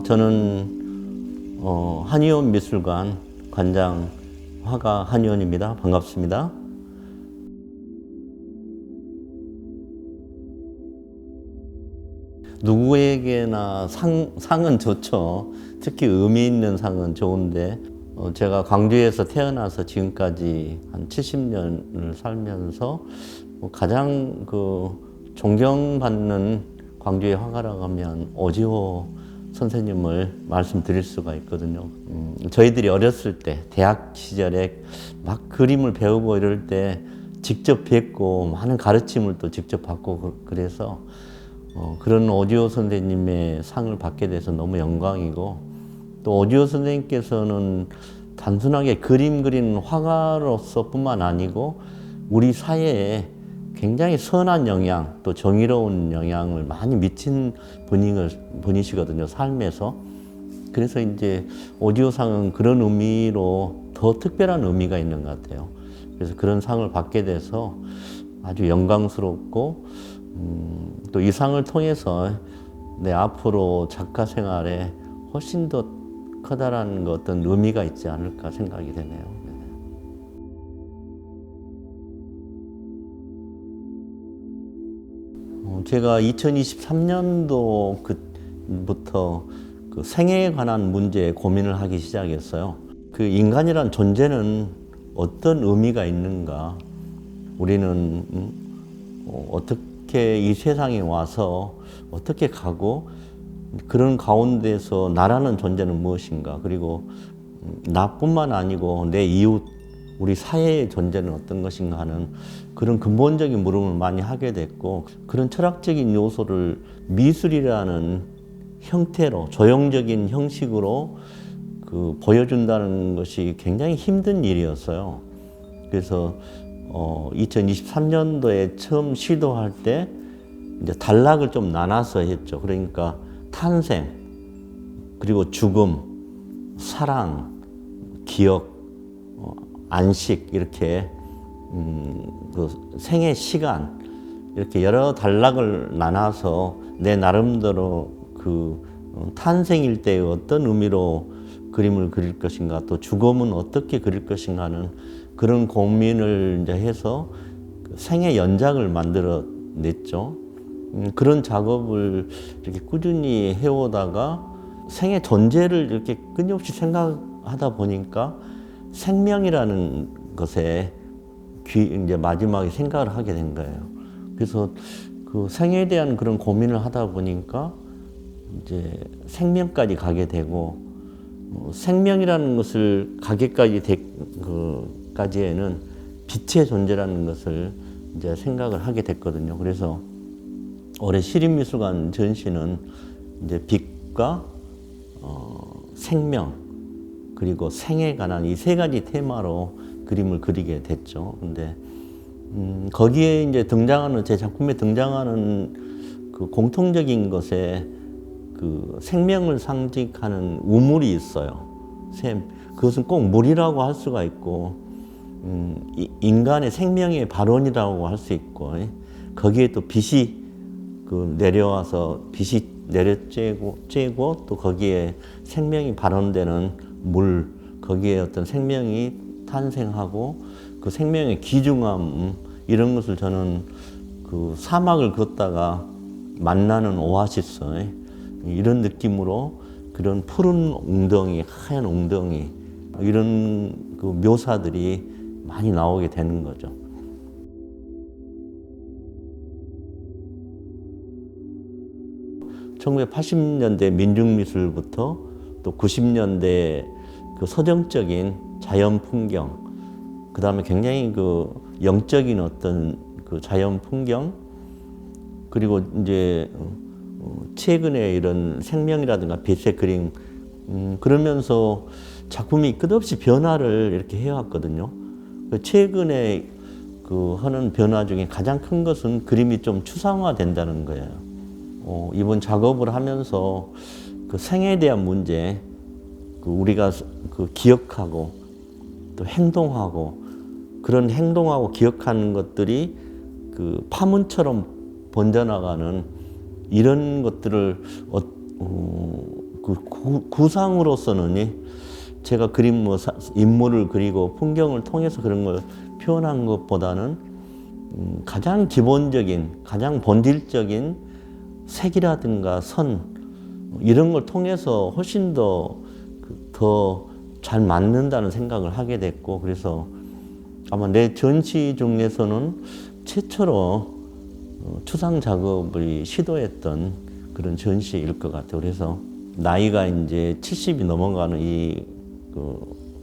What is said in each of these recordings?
저는 한의원 미술관 관장 화가 한의원입니다. 반갑습니다. 누구에게나 상은 좋죠. 특히 의미 있는 상은 좋은데 제가 광주에서 태어나서 지금까지 한 70년을 살면서 가장 존경받는 광주의 화가라고 하면 오지호 선생님을 말씀드릴 수가 있거든요. 저희들이 어렸을 때 대학 시절에 막 그림을 배우고 이럴 때 직접 뵙고 많은 가르침을 또 직접 받고 그래서 그런 오지호 선생님의 상을 받게 돼서 너무 영광이고, 또 오지호 선생님께서는 단순하게 그림 그리는 화가로서 뿐만 아니고 우리 사회에 굉장히 선한 영향, 또 정의로운 영향을 많이 미친 분이시거든요, 삶에서. 그래서 이제 오지호 상은 그런 의미로 더 특별한 의미가 있는 것 같아요. 그래서 그런 상을 받게 돼서 아주 영광스럽고, 또 이 상을 통해서 내 앞으로 작가 생활에 훨씬 더 커다란 어떤 의미가 있지 않을까 생각이 되네요. 제가 2023년도부터 생애에 관한 문제에 고민을 하기 시작했어요. 인간이란 존재는 어떤 의미가 있는가? 우리는 어떻게 이 세상에 와서 어떻게 가고, 그런 가운데서 나라는 존재는 무엇인가? 그리고 나뿐만 아니고 내 이웃, 우리 사회의 존재는 어떤 것인가 하는 그런 근본적인 물음을 많이 하게 됐고, 그런 철학적인 요소를 미술이라는 형태로, 조형적인 형식으로 보여준다는 것이 굉장히 힘든 일이었어요. 그래서 2023년도에 처음 시도할 때 이제 단락을 좀 나눠서 했죠. 그러니까 탄생, 그리고 죽음, 사랑, 기억, 안식, 이렇게 생애 시간, 이렇게 여러 단락을 나눠서 내 나름대로 탄생일 때의 어떤 의미로 그림을 그릴 것인가, 또 죽음은 어떻게 그릴 것인가 하는 그런 고민을 이제 해서 생애 연작을 만들어 냈죠. 그런 작업을 이렇게 꾸준히 해오다가 생의 존재를 이렇게 끊임없이 생각하다 보니까 생명이라는 것에 이제 마지막에 생각을 하게 된 거예요. 그래서 생에 대한 그런 고민을 하다 보니까 이제 생명까지 가게 되고, 생명이라는 것을 가게까지 까지에는 빛의 존재라는 것을 이제 생각을 하게 됐거든요. 그래서 올해 시립미술관 전시는 이제 빛과 생명, 그리고 생에 관한 이 세 가지 테마로 그림을 그리게 됐죠. 근데 거기에 이제 제 작품에 등장하는 공통적인 것에 생명을 상징하는 우물이 있어요. 그것은 꼭 물이라고 할 수가 있고, 인간의 생명의 발원이라고 할 수 있고, 거기에 또 빛이 내려와서 빛이 내려쬐고 또 거기에 생명이 발원되는 물, 거기에 어떤 생명이 탄생하고 그 생명의 귀중함, 이런 것을 저는 사막을 걷다가 만나는 오아시스, 이런 느낌으로 그런 푸른 웅덩이, 하얀 웅덩이, 이런 묘사들이 많이 나오게 되는 거죠. (1980년대) 민중미술부터 또 90년대 서정적인 자연 풍경, 그 다음에 굉장히 영적인 어떤 자연 풍경, 그리고 이제 최근에 이런 생명이라든가 빛의 그림, 그러면서 작품이 끝없이 변화를 이렇게 해왔거든요. 최근에 하는 변화 중에 가장 큰 것은 그림이 좀 추상화된다는 거예요. 이번 작업을 하면서 생에 대한 문제, 우리가 기억하고 또 행동하고, 그런 행동하고 기억하는 것들이 파문처럼 번져나가는 이런 것들을 구상으로서는 제가 그림 인물을 그리고 풍경을 통해서 그런 걸 표현한 것보다는 가장 기본적인, 가장 본질적인 색이라든가 선 이런 걸 통해서 훨씬 더 잘 맞는다는 생각을 하게 됐고, 그래서 아마 내 전시 중에서는 최초로 추상 작업을 시도했던 그런 전시일 것 같아요. 그래서 나이가 이제 70이 넘어가는 이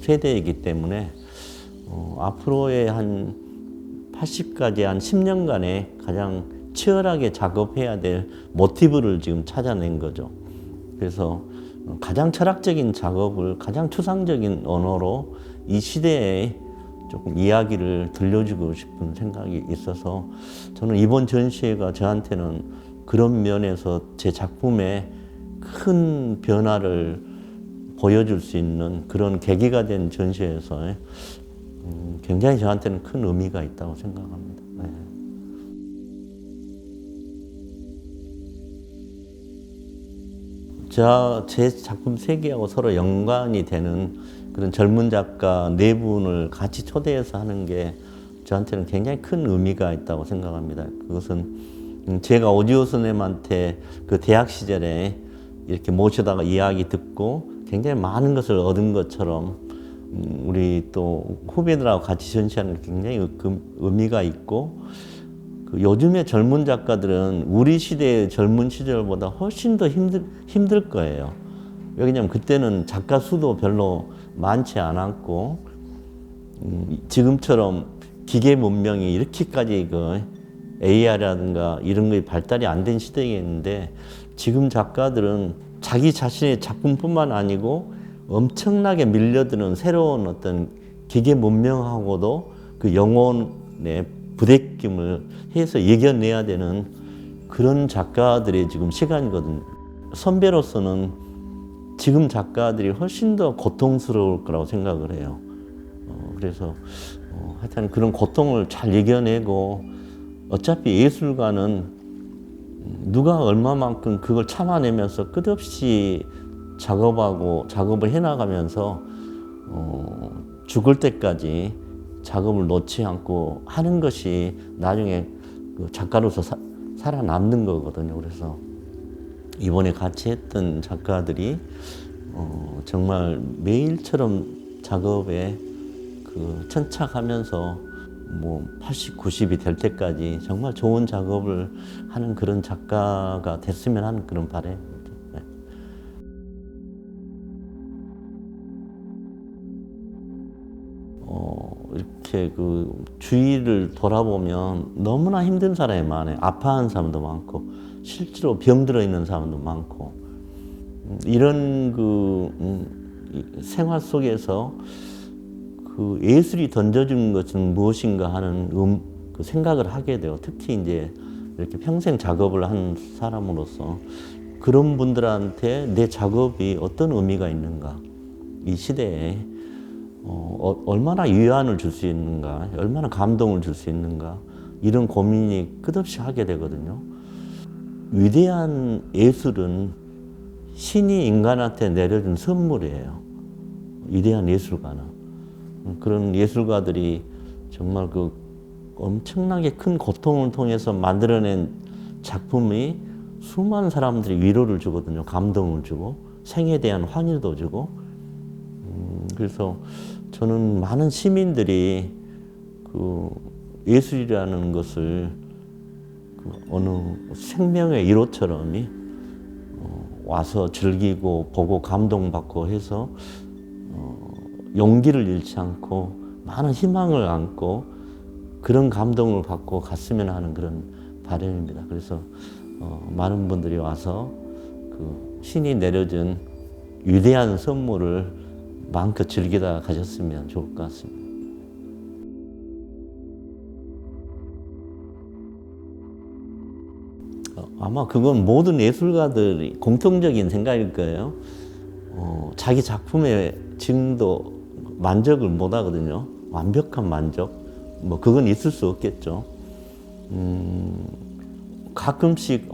세대이기 때문에 앞으로의 한 80까지 한 10년간에 가장 치열하게 작업해야 될 모티브를 지금 찾아낸 거죠. 그래서 가장 철학적인 작업을 가장 추상적인 언어로 이 시대에 조금 이야기를 들려주고 싶은 생각이 있어서 저는 이번 전시회가 저한테는 그런 면에서 제 작품에 큰 변화를 보여줄 수 있는 그런 계기가 된 전시회에서 굉장히 저한테는 큰 의미가 있다고 생각합니다. 네. 제 작품 세계하고 서로 연관이 되는 그런 젊은 작가 네 분을 같이 초대해서 하는 게 저한테는 굉장히 큰 의미가 있다고 생각합니다. 그것은 제가 오지호 선생님한테 그 대학 시절에 이렇게 모시다가 이야기 듣고 굉장히 많은 것을 얻은 것처럼 우리 또 후배들하고 같이 전시하는 게 굉장히 의미가 있고, 요즘의 젊은 작가들은 우리 시대의 젊은 시절보다 훨씬 더 힘들 거예요. 왜냐면 그때는 작가 수도 별로 많지 않았고, 지금처럼 기계 문명이 이렇게까지 AI라든가 이런 게 발달이 안 된 시대였는데, 지금 작가들은 자기 자신의 작품뿐만 아니고 엄청나게 밀려드는 새로운 어떤 기계 문명하고도 그 영혼의 부대낌을 해서 이겨내야 되는 그런 작가들의 지금 시간이거든요. 선배로서는 지금 작가들이 훨씬 더 고통스러울 거라고 생각을 해요. 그래서 하여튼 그런 고통을 잘 이겨내고, 어차피 예술가는 누가 얼마만큼 그걸 참아내면서 끝없이 작업을 해나가면서 죽을 때까지 작업을 놓지 않고 하는 것이 나중에 작가로서 살아남는 거거든요. 그래서 이번에 같이 했던 작가들이 정말 매일처럼 작업에 천착하면서 80, 90이 될 때까지 정말 좋은 작업을 하는 그런 작가가 됐으면 하는 그런 바람입니다. 네. 이렇게 주위를 돌아보면 너무나 힘든 사람이 많아요. 아파하는 사람도 많고, 실제로 병들어 있는 사람도 많고, 이런 생활 속에서 예술이 던져준 것은 무엇인가 하는 생각을 하게 돼요. 특히 이제 이렇게 평생 작업을 한 사람으로서 그런 분들한테 내 작업이 어떤 의미가 있는가, 이 시대에 얼마나 위안을 줄 수 있는가, 얼마나 감동을 줄 수 있는가, 이런 고민이 끝없이 하게 되거든요. 위대한 예술은 신이 인간한테 내려준 선물이에요. 위대한 예술가는. 그런 예술가들이 정말 엄청나게 큰 고통을 통해서 만들어낸 작품이 수많은 사람들이 위로를 주거든요. 감동을 주고, 생에 대한 환희도 주고. 그래서 저는 많은 시민들이 예술이라는 것을 어느 생명의 일호처럼 와서 즐기고 보고 감동받고 해서 용기를 잃지 않고 많은 희망을 안고 그런 감동을 받고 갔으면 하는 그런 바람입니다. 그래서 많은 분들이 와서 신이 내려준 위대한 선물을 마음껏 즐기다 가셨으면 좋을 것 같습니다. 아마 그건 모든 예술가들이 공통적인 생각일 거예요. 자기 작품에 지금도 만족을 못 하거든요. 완벽한 만족. 그건 있을 수 없겠죠. 가끔씩,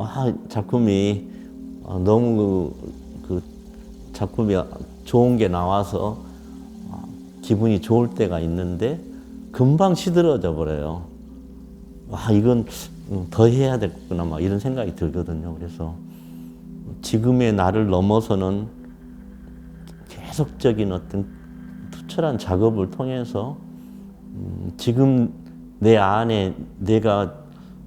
작품이 너무 작품이 좋은 게 나와서 기분이 좋을 때가 있는데 금방 시들어져 버려요. 와, 이건 더 해야 되겠구나 막 이런 생각이 들거든요. 그래서 지금의 나를 넘어서는 계속적인 어떤 투철한 작업을 통해서 지금 내 안에 내가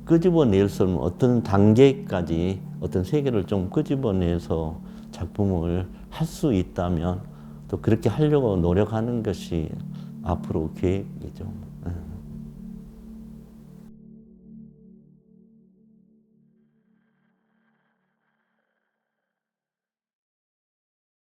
끄집어낼 수 없는 어떤 단계까지 어떤 세계를 좀 끄집어내서 작품을 할 수 있다면 또 그렇게 하려고 노력하는 것이 앞으로 계획이죠.